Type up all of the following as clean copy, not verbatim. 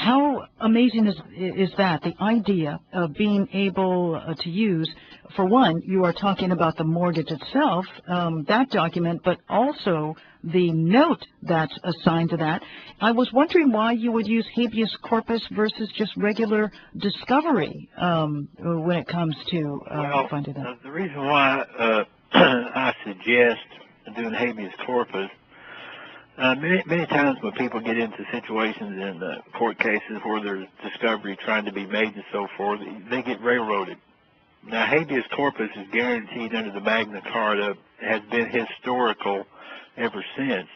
How amazing is that, the idea of being able to use, for one, you are talking about the mortgage itself, that document, but also the note that's assigned to that. I was wondering why you would use habeas corpus versus just regular discovery when it comes to finding that. The reason why I suggest doing habeas corpus, many times when people get into situations in court cases where there's discovery trying to be made and so forth, they get railroaded. Now, habeas corpus is guaranteed under the Magna Carta, has been historical ever since.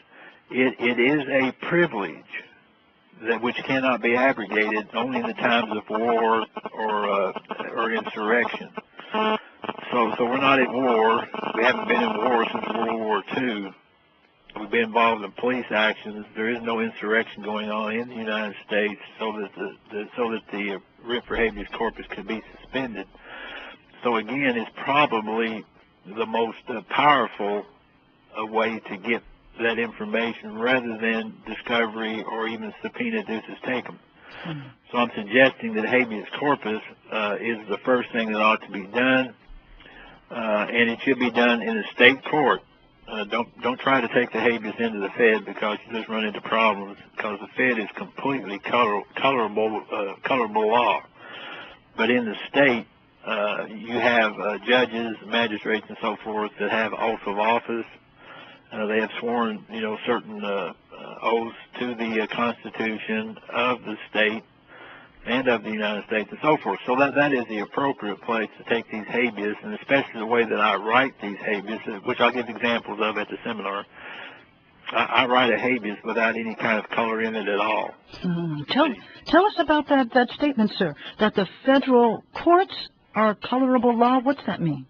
It is a privilege that which cannot be abrogated only in the times of war or insurrection. So we're not at war. We haven't been in war since World War II. We've been involved in police actions. There is no insurrection going on in the United States, so that the writ for habeas corpus could be suspended. So again, it's probably the most powerful way to get that information rather than discovery or even subpoena duces tecum. So I'm suggesting that habeas corpus is the first thing that ought to be done, and it should be done in a state court. Don't try to take the habeas into the Fed, because you just run into problems, because the Fed is completely colorable law. But in the state, you have judges, magistrates, and so forth that have oath of office. They have sworn, certain oaths to the Constitution of the state and of the United States and so forth. So that is the appropriate place to take these habeas, and especially the way that I write these habeas, which I'll give examples of at the seminar. I write a habeas without any kind of color in it at all. Tell us about that statement, sir, that the federal courts are colorable law. What's that mean?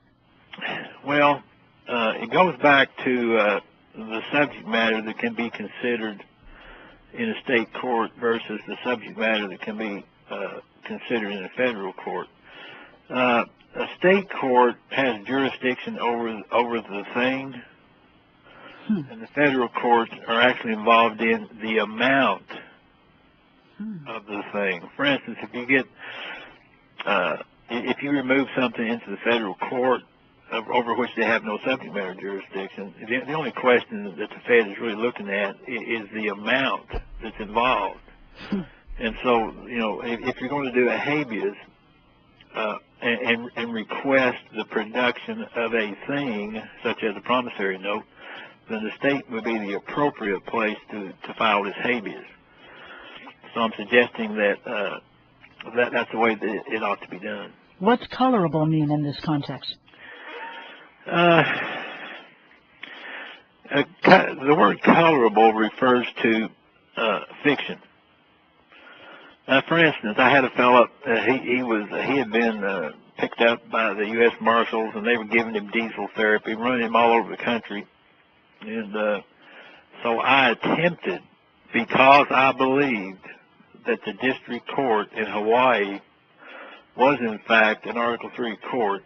Well, it goes back to the subject matter that can be considered in a state court versus the subject matter that can be considered in a federal court. A state court has jurisdiction over the thing, and the federal courts are actually involved in the amount of the thing. For instance, if you remove something into the federal court over which they have no subject matter jurisdiction, the only question that the Fed is really looking at is the amount that's involved. And so, if you're going to do a habeas and request the production of a thing, such as a promissory note, then the state would be the appropriate place to file this habeas. So I'm suggesting that that's the way that it ought to be done. What's colorable mean in this context? The word colorable refers to fiction. For instance, I had a fellow. He had been picked up by the U.S. Marshals, and they were giving him diesel therapy, running him all over the country. And so I attempted, because I believed that the district court in Hawaii was in fact an Article III court,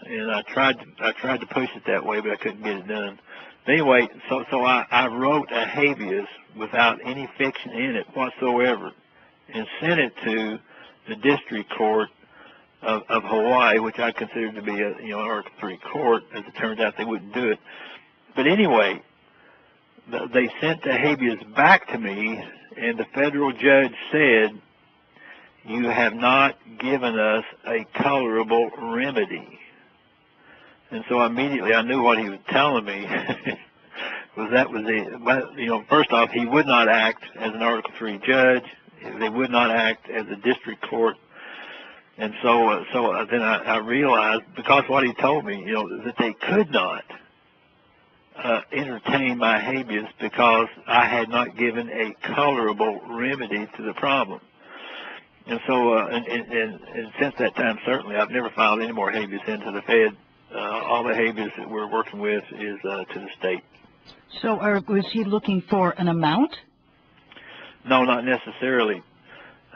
and I tried to push it that way, but I couldn't get it done. But anyway, so I wrote a habeas without any fiction in it whatsoever, and sent it to the district court of Hawaii, which I considered to be an Article III court. As it turns out, they wouldn't do it. But anyway, they sent the habeas back to me, and the federal judge said, "You have not given us a colorable remedy." And so immediately I knew what he was telling me was first off, he would not act as an Article III judge. They would not act as a district court. And so then I realized, because what he told me, that they could not entertain my habeas because I had not given a colorable remedy to the problem. And so, and since that time, certainly, I've never filed any more habeas into the Fed. All the habeas that we're working with is to the state. So was he looking for an amount? No, not necessarily.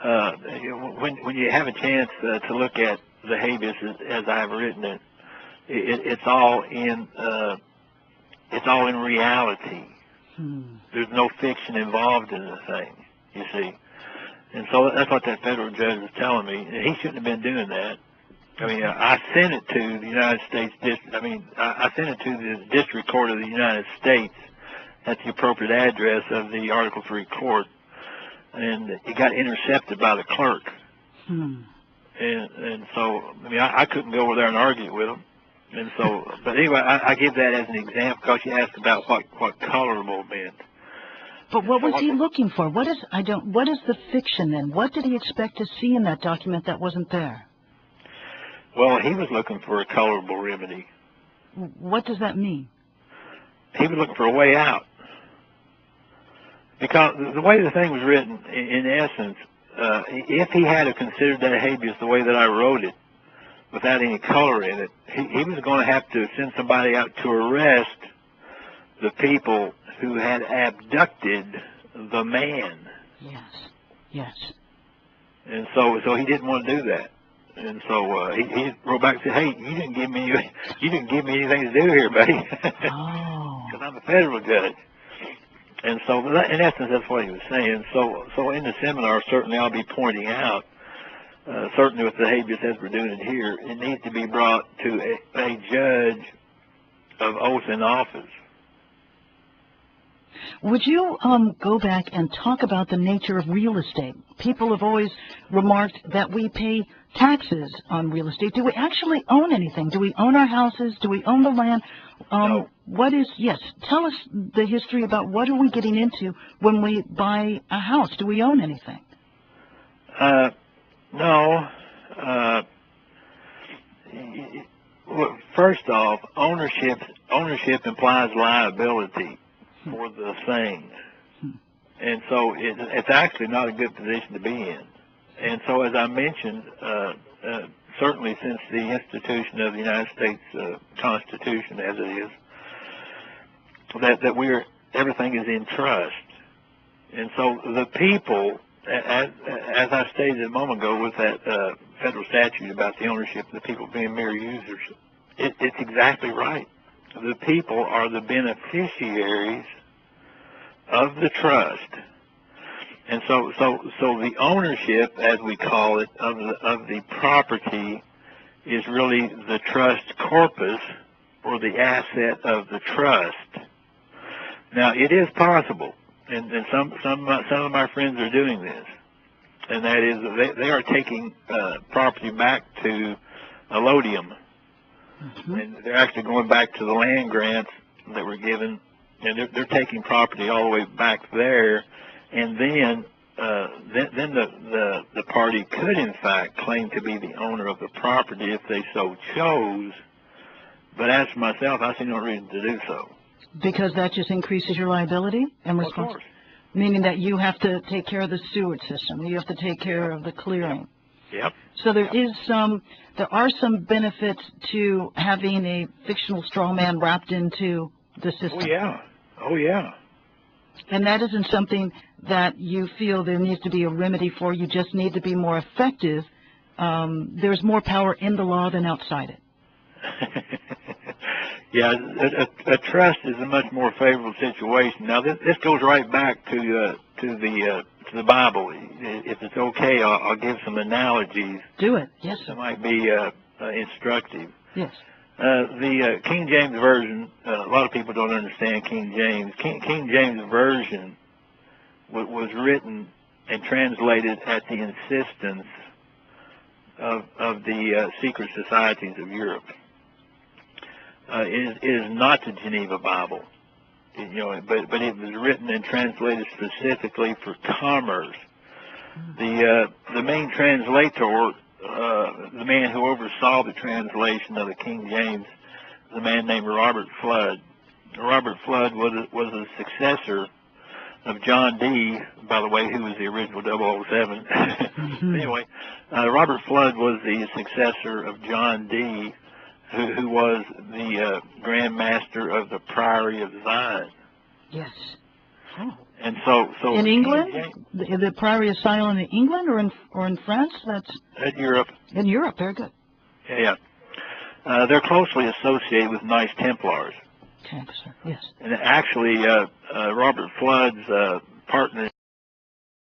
When you have a chance to look at the habeas as I've written it, it's all in reality. There's no fiction involved in the thing, you see. And so that's what that federal judge was telling me. He shouldn't have been doing that. I mean, I sent it to the United States I sent it to the District Court of the United States at the appropriate address of the Article III court, and it got intercepted by the clerk. And so, I mean, I couldn't go over there and argue with him. And so, but anyway, I give that as an example because you asked about what colorable meant. But what was he looking for? What is the fiction then? What did he expect to see in that document that wasn't there? Well, he was looking for a colorable remedy. What does that mean? He was looking for a way out. Because the way the thing was written, in essence, if he had to consider that habeas the way that I wrote it, without any color in it, he was going to have to send somebody out to arrest the people who had abducted the man. Yes, yes. And so he didn't want to do that. And so he wrote back and said, "Hey, you didn't give me anything to do here, buddy." Oh. Because I'm a federal judge. And so, in essence, that's what he was saying. So in the seminar, certainly I'll be pointing out, certainly with the habeas as we're doing it here, it needs to be brought to a judge of oath in office. Would you go back and talk about the nature of real estate? People have always remarked that we pay taxes on real estate. Do we actually own anything? Do we own our houses? Do we own the land? No. Yes, tell us the history about what are we getting into when we buy a house? Do we own anything? No. First off, ownership implies liability for the thing. And so it's actually not a good position to be in. And so, as I mentioned, certainly since the institution of the United States Constitution, as it is, that everything is in trust. And so the people, as I stated a moment ago with that federal statute about the ownership of the people being mere users, it's exactly right. The people are the beneficiaries of the trust. And so the ownership, as we call it, of the property is really the trust corpus or the asset of the trust. Now, it is possible, and some of my friends are doing this, and that is they are taking property back to allodium, and they're actually going back to the land grants that were given, and they're taking property all the way back there, and then the party could in fact claim to be the owner of the property if they so chose. But as for myself, I see no reason to do so. Because that just increases your liability and responsibility? Meaning that you have to take care of the sewage system, you have to take care of the clearing. Yep. So there are some benefits to having a fictional straw man wrapped into the system. Oh yeah. Oh yeah. And that isn't something that you feel there needs to be a remedy for. You just need to be more effective. There's more power in the law than outside it. Yeah, a trust is a much more favorable situation. Now, this goes right back to the Bible. If it's okay, I'll give some analogies. Do it. Yes, sir. That might be instructive. Yes. The King James Version, a lot of people don't understand King James. King James Version was written and translated at the insistence of the secret societies of Europe. It is not the Geneva Bible, but it was written and translated specifically for commerce. The main translator, the man who oversaw the translation of the King James, was a man named Robert Flood. Robert Flood was a successor of John Dee, by the way, who was the original 007. Anyway, Robert Flood was the successor of John Dee, who was the Grand Master of the Priory of Zion. Yes. Oh. And so in England, the Priory of Zion in England or in France? That's in Europe. In Europe, very good. Yeah. They're closely associated with Knights Templars. Okay, sir. Yes. And actually, Robert Flood's partner